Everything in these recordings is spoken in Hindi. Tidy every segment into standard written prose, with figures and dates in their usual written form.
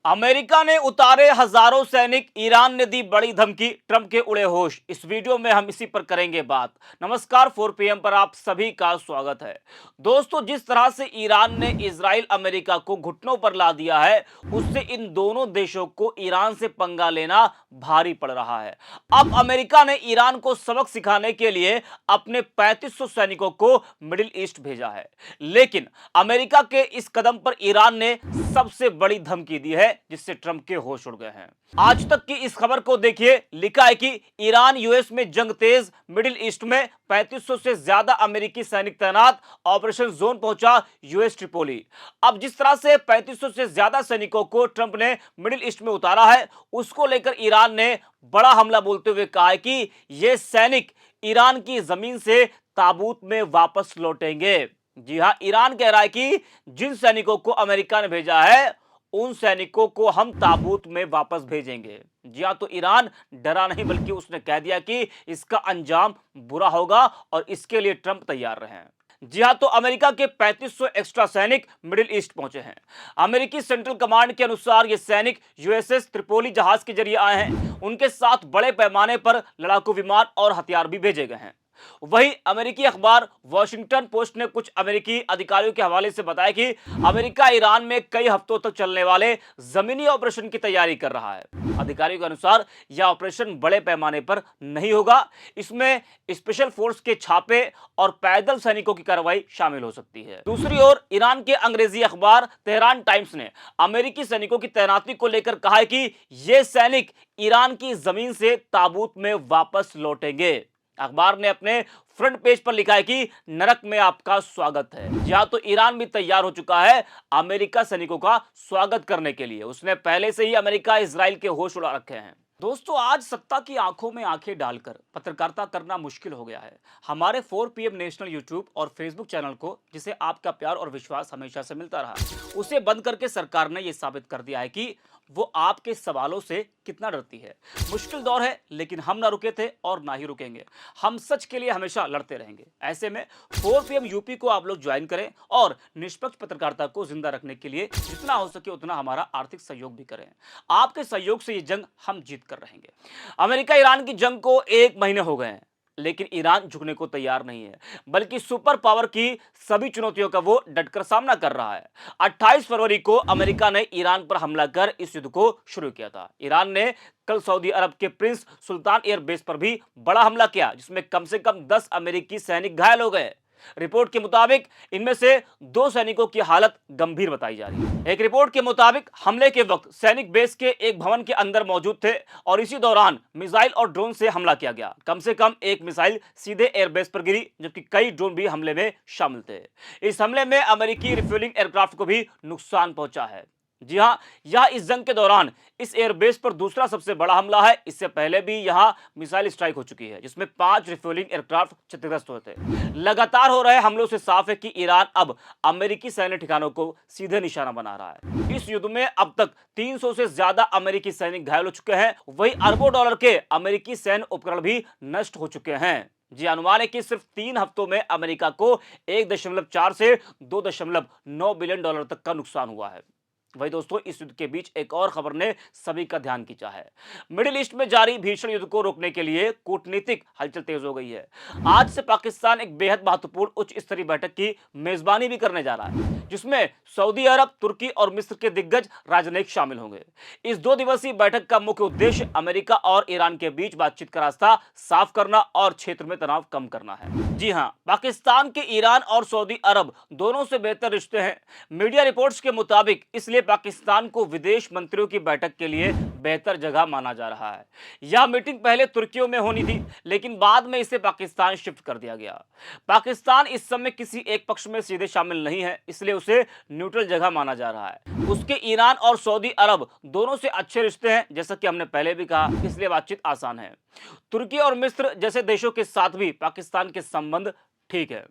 अमेरिका ने उतारे हजारों सैनिक, ईरान ने दी बड़ी धमकी, ट्रंप के उड़े होश। इस वीडियो में हम इसी पर करेंगे बात। नमस्कार, 4 PM पर आप सभी का स्वागत है। दोस्तों, जिस तरह से ईरान ने इजराइल अमेरिका को घुटनों पर ला दिया है, उससे इन दोनों देशों को ईरान से पंगा लेना भारी पड़ रहा है। अब अमेरिका ने ईरान को सबक सिखाने के लिए अपने 3500 सैनिकों को मिडिल ईस्ट भेजा है, लेकिन अमेरिका के इस कदम पर ईरान ने सबसे बड़ी धमकी दी है, जिससे ट्रंप के होश उड़ गए हैं। आज तक की इस खबर को देखिए। लिखा है कि ईरान यूएस में जंग तेज, मिडिल ईस्ट में 3500 से ज्यादा अमेरिकी सैनिक तैनात, ऑपरेशन जोन पहुंचा यूएस ट्रिपोली। अब जिस तरह से 3500 से ज्यादा सैनिकों को ट्रंप ने मिडिल ईस्ट में उतारा है, उसको लेकर ईरान ने बड़ा हमला बोलते हुए कहा है कि ये सैनिक ईरान की जमीन से ताबूत में वापस लौटेंगे। जी हां, ईरान कह रहा है कि जिन सैनिकों को अमेरिका ने भेजा है, उन सैनिकों को हम ताबूत में वापस भेजेंगे। जी हां, तो ईरान डरा नहीं, बल्कि उसने कह दिया कि इसका अंजाम बुरा होगा और इसके लिए ट्रंप तैयार रहें। जी हां, तो अमेरिका के 3500 एक्स्ट्रा सैनिक मिडिल ईस्ट पहुंचे हैं। अमेरिकी सेंट्रल कमांड के अनुसार ये सैनिक यूएसएस त्रिपोली जहाज के जरिए आए हैं। उनके साथ बड़े पैमाने पर लड़ाकू विमान और हथियार भी भेजे गए हैं। वहीं अमेरिकी अखबार वॉशिंगटन पोस्ट ने कुछ अमेरिकी अधिकारियों के हवाले से बताया कि अमेरिका ईरान में कई हफ्तों तक चलने वाले जमीनी ऑपरेशन की तैयारी कर रहा है। अधिकारियों के अनुसार यह ऑपरेशन बड़े पैमाने पर नहीं होगा। इसमें स्पेशल फोर्स के छापे और पैदल सैनिकों की कार्रवाई शामिल हो सकती है। दूसरी ओर ईरान के अंग्रेजी अखबार तेहरान टाइम्स ने अमेरिकी सैनिकों की तैनाती को लेकर कहा है कि ये सैनिक ईरान की जमीन से ताबूत में वापस लौटेंगे। अखबार ने अपने फ्रंट पेज पर लिखा है कि नरक में आपका स्वागत है। जहां तो ईरान भी तैयार हो चुका है अमेरिका सैनिकों का स्वागत करने के लिए। उसने पहले से ही अमेरिका इजराइल के होश उड़ा रखे हैं। दोस्तों, आज सत्ता की आंखों में आंखें डालकर पत्रकारिता करना मुश्किल हो गया है। हमारे 4 PM नेशनल यूट्यूब और फेसबुक चैनल को, जिसे आपका प्यार और विश्वास हमेशा से मिलता रहा, उसे बंद करके सरकार ने यह साबित कर दिया है कि वो आपके सवालों से कितना डरती है। मुश्किल दौर है, लेकिन हम ना रुके थे और ना ही रुकेंगे। हम सच के लिए हमेशा लड़ते रहेंगे। ऐसे में 4 PM यूपी को आप लोग ज्वाइन करें और निष्पक्ष पत्रकारिता को जिंदा रखने के लिए जितना हो सके उतना हमारा आर्थिक सहयोग भी करें। आपके सहयोग से ये जंग हम जीत कर रहेंगे। अमेरिका ईरान की जंग को 1 महीने हो गए हैं, लेकिन ईरान झुकने को तैयार नहीं है, बल्कि सुपर पावर की सभी चुनौतियों का वो डटकर सामना कर रहा है। 28 फरवरी को अमेरिका ने ईरान पर हमला कर इस युद्ध को शुरू किया था। ईरान ने कल सऊदी अरब के प्रिंस सुल्तान एयरबेस पर भी बड़ा हमला किया, जिसमें कम से कम 10 अमेरिकी सैनिक घायल हो गए। रिपोर्ट के मुताबिक इनमें से 2 सैनिकों की हालत गंभीर बताई जा रही है। एक रिपोर्ट के मुताबिक हमले के वक्त सैनिक बेस के एक भवन के अंदर मौजूद थे और इसी दौरान मिसाइल और ड्रोन से हमला किया गया। कम से कम एक मिसाइल सीधे एयरबेस पर गिरी, जबकि कई ड्रोन भी हमले में शामिल थे। इस हमले में अमेरिकी रिफ्यूलिंग एयरक्राफ्ट को भी नुकसान पहुंचा है। जी हां, यह इस जंग के दौरान इस एयरबेस पर दूसरा सबसे बड़ा हमला है। इससे पहले भी यहां मिसाइल स्ट्राइक हो चुकी है, जिसमें 5 रिफ्यूलिंग एयरक्राफ्ट क्षतिग्रस्त हुए थे। लगातार हो रहे हमलों से साफ है कि ईरान अब अमेरिकी सैन्य ठिकानों को सीधे निशाना बना रहा है। इस युद्ध में अब तक 300 से ज्यादा अमेरिकी सैनिक घायल हो चुके हैं। वहीं अरबों डॉलर के अमेरिकी सैन्य उपकरण भी नष्ट हो चुके हैं। जी, अनुमान है कि सिर्फ 3 हफ्तों में अमेरिका को 1.4 से 2.9 बिलियन डॉलर तक का नुकसान हुआ है। वही दोस्तों, इस युद्ध के बीच एक और खबर ने सभी का ध्यान खींचा है। मिडिल ईस्ट में जारी भीषण युद्ध को रोकने के लिए कूटनीतिक हलचल तेज हो गई है। आज से पाकिस्तान एक बेहद महत्वपूर्ण उच्च स्तरीय बैठक की मेजबानी भी करने जा रहा है, जिसमें सऊदी अरब, तुर्की और मिस्र के दिग्गज राजनयिक शामिल होंगे। इस 2 दिवसीय बैठक का मुख्य उद्देश्य अमेरिका और ईरान के बीच बातचीत का रास्ता साफ करना और क्षेत्र में तनाव कम करना है। जी हां, पाकिस्तान के ईरान और सऊदी अरब दोनों से बेहतर रिश्ते हैं। मीडिया रिपोर्ट्स के मुताबिक इसलिए पाकिस्तान को विदेश मंत्रियों की बैठक के लिए बेहतर जगह माना जा रहा है। यह मीटिंग पहले तुर्कियों में होनी थी, लेकिन बाद में इसे पाकिस्तान शिफ्ट कर दिया गया। पाकिस्तान इस समय किसी एक पक्ष में सीधे शामिल नहीं है, इसलिए उसे न्यूट्रल जगह माना जा रहा है। उसके ईरान और सऊदी अरब दोनों से अच्छे रिश्ते हैं, जैसा कि हमने पहले भी कहा, इसलिए बातचीत आसान है। तुर्की और मिस्र जैसे देशों के साथ भी पाकिस्तान के संबंध ठीक है।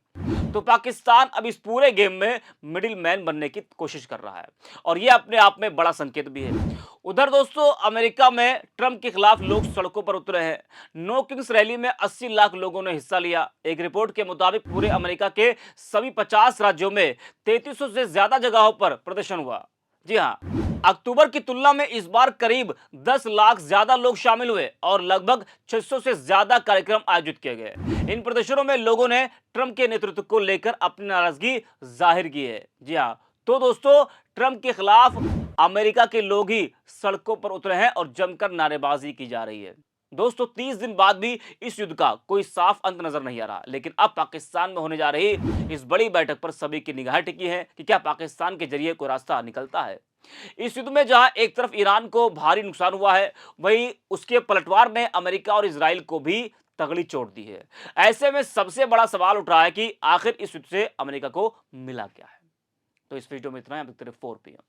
तो पाकिस्तान अब इस पूरे गेम में मिडिल मैन बनने की कोशिश कर रहा है, और यह अपने आप में बड़ा संकेत भी है। उधर दोस्तों, अमेरिका में ट्रंप के खिलाफ लोग सड़कों पर उतरे हैं। नो किंग्स रैली में 80 लाख लोगों ने हिस्सा लिया। एक रिपोर्ट के मुताबिक पूरे अमेरिका के सभी 50 राज्यों में 3300 से ज्यादा जगहों पर प्रदर्शन हुआ। जी हाँ, अक्टूबर की तुलना में इस बार करीब 10 लाख ज्यादा लोग शामिल हुए और लगभग 600 से ज्यादा कार्यक्रम आयोजित किए गए। इन प्रदर्शनों में लोगों ने ट्रंप के नेतृत्व को लेकर अपनी नाराजगी जाहिर की है। जी हाँ, तो दोस्तों, ट्रंप के खिलाफ अमेरिका के लोग ही सड़कों पर उतरे हैं और जमकर नारेबाजी की जा रही है। दोस्तों, 30 दिन बाद भी इस युद्ध का कोई साफ अंत नजर नहीं आ रहा, लेकिन अब पाकिस्तान में होने जा रही इस बड़ी बैठक पर सभी की निगाहें टिकी हैं कि क्या पाकिस्तान के जरिए कोई रास्ता निकलता है। इस युद्ध में जहां एक तरफ ईरान को भारी नुकसान हुआ है, वहीं उसके पलटवार में अमेरिका और इजराइल को भी तगड़ी चोट दी है। ऐसे में सबसे बड़ा सवाल उठ रहा है कि आखिर इस युद्ध से अमेरिका को मिला क्या है। तो इस वीडियो में इतना है। अब तक 4 PM।